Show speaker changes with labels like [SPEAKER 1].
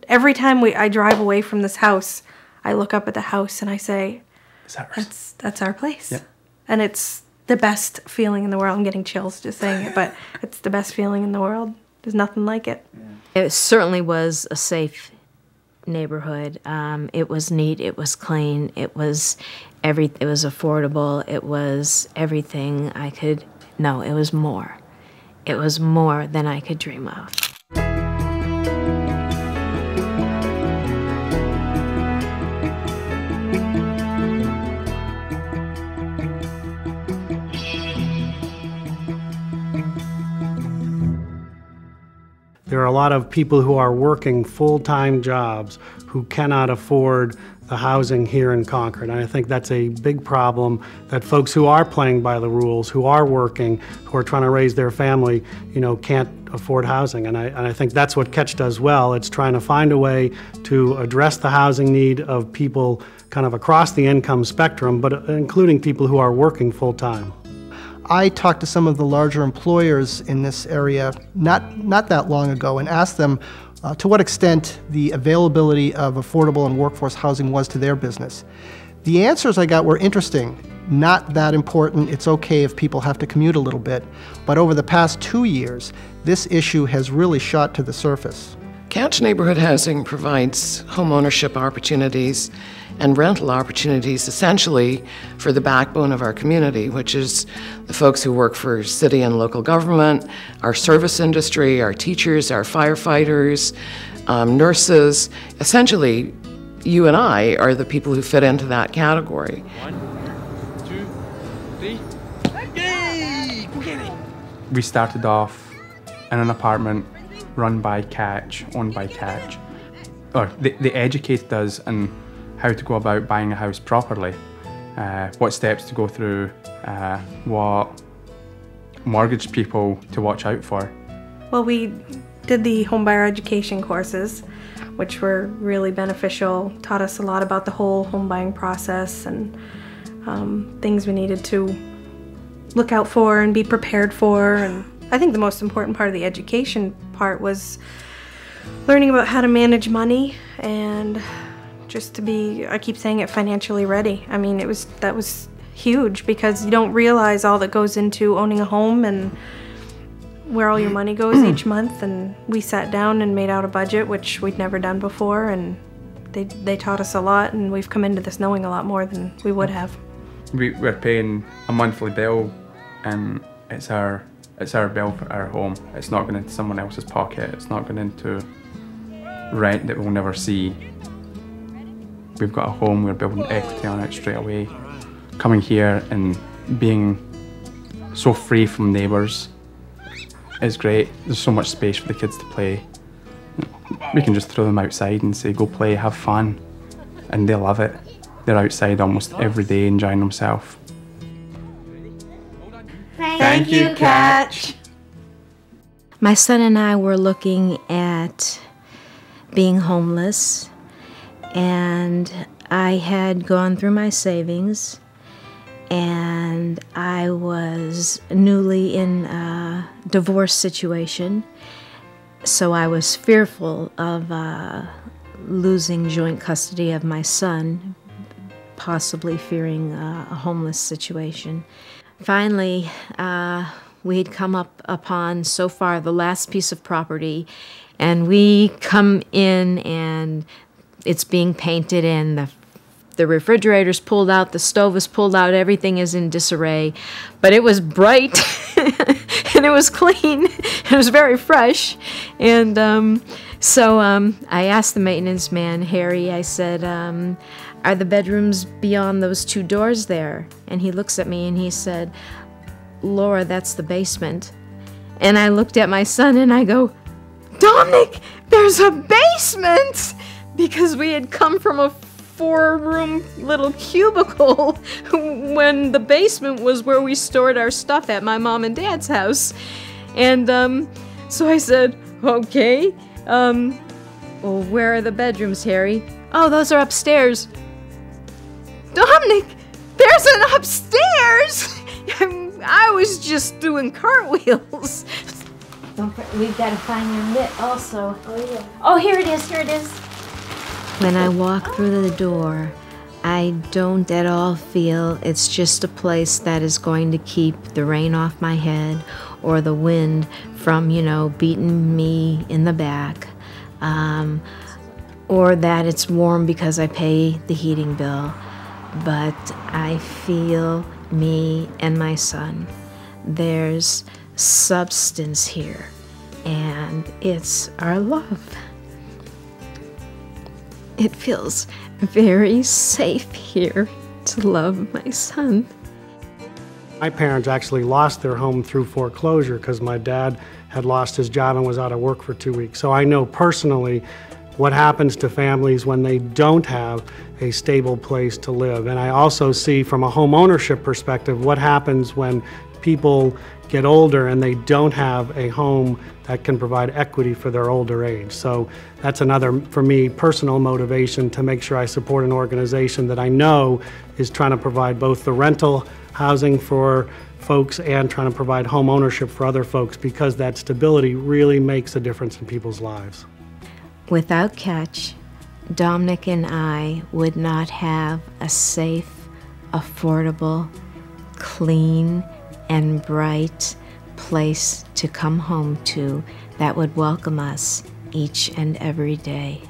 [SPEAKER 1] every time I drive away from this house, I look up at the house and I say, that's our place.
[SPEAKER 2] Yeah.
[SPEAKER 1] And it's the best feeling in the world. I'm getting chills just saying it, but it's the best feeling in the world. There's nothing like it.
[SPEAKER 3] It certainly was a safe neighborhood. It was neat, it was clean, it was affordable, it was everything I could, no, it was more. It was more than I could dream of.
[SPEAKER 4] There are a lot of people who are working full-time jobs who cannot afford the housing here in Concord. And I think that's a big problem, that folks who are playing by the rules, who are working, who are trying to raise their family, can't afford housing. And I think that's what Catch does well. It's trying to find a way to address the housing need of people kind of across the income spectrum, but including people who are working full-time.
[SPEAKER 5] I talked to some of the larger employers in this area not that long ago and asked them to what extent the availability of affordable and workforce housing was to their business. The answers I got were interesting. Not that important. It's okay if people have to commute a little bit. But over the past 2 years, this issue has really shot to the surface.
[SPEAKER 6] Catch Neighborhood Housing provides home ownership opportunities and rental opportunities essentially for the backbone of our community, which is the folks who work for city and local government, our service industry, our teachers, our firefighters, nurses. Essentially, you and I are the people who fit into that category.
[SPEAKER 2] 1, 2, 3. Yay! Go get it! We started off in an apartment run by Catch, owned by Catch. Or they educated us on how to go about buying a house properly, what steps to go through, what mortgage people to watch out for.
[SPEAKER 1] Well, we did the homebuyer education courses, which were really beneficial, taught us a lot about the whole home buying process and things we needed to look out for and be prepared for. And I think the most important part of the education part was learning about how to manage money and just to be, I keep saying it, financially ready. I mean, that was huge because you don't realize all that goes into owning a home and where all your money goes each month. And we sat down and made out a budget, which we'd never done before, and they taught us a lot, and we've come into this knowing a lot more than we would have.
[SPEAKER 2] We're paying a monthly bill, and it's our bill for our home. It's not going into someone else's pocket. It's not going into rent that we'll never see. We've got a home, we're building equity on it straight away. Coming here and being so free from neighbours is great. There's so much space for the kids to play. We can just throw them outside and say, go play, have fun. And they love it. They're outside almost every day enjoying themselves.
[SPEAKER 1] Thank you, Catch.
[SPEAKER 3] My son and I were looking at being homeless, and I had gone through my savings, and I was newly in a divorce situation, so I was fearful of losing joint custody of my son, possibly fearing a homeless situation. Finally, we had come up upon, so far, the last piece of property, and we come in and it's being painted in, the refrigerator's pulled out, the stove is pulled out, everything is in disarray. But it was bright and it was clean, it was very fresh. And so I asked the maintenance man, Harry, I said, are the bedrooms beyond those 2 doors there? And he looks at me and he said, Laura, that's the basement. And I looked at my son and I go, Dominic, there's a basement! Because we had come from a 4-room little cubicle when the basement was where we stored our stuff at my mom and dad's house. And so I said, okay, well, where are the bedrooms, Harry? Oh, those are upstairs. Dominic, there's an upstairs! I was just doing cartwheels. We've got to find your mitt also. Oh, yeah. Oh, here it is, here it is. When I walk through the door, I don't at all feel it's just a place that is going to keep the rain off my head or the wind from, beating me in the back, or that it's warm because I pay the heating bill. But I feel me and my son. There's substance here, and it's our love. It feels very safe here to love my son.
[SPEAKER 4] My parents actually lost their home through foreclosure because my dad had lost his job and was out of work for 2 weeks. So I know personally what happens to families when they don't have a stable place to live. And I also see from a home ownership perspective what happens when people get older and they don't have a home that can provide equity for their older age. So that's another, for me, personal motivation to make sure I support an organization that I know is trying to provide both the rental housing for folks and trying to provide home ownership for other folks, because that stability really makes a difference in people's lives.
[SPEAKER 3] Without Catch, Dominic and I would not have a safe, affordable, clean, and bright place to come home to that would welcome us each and every day.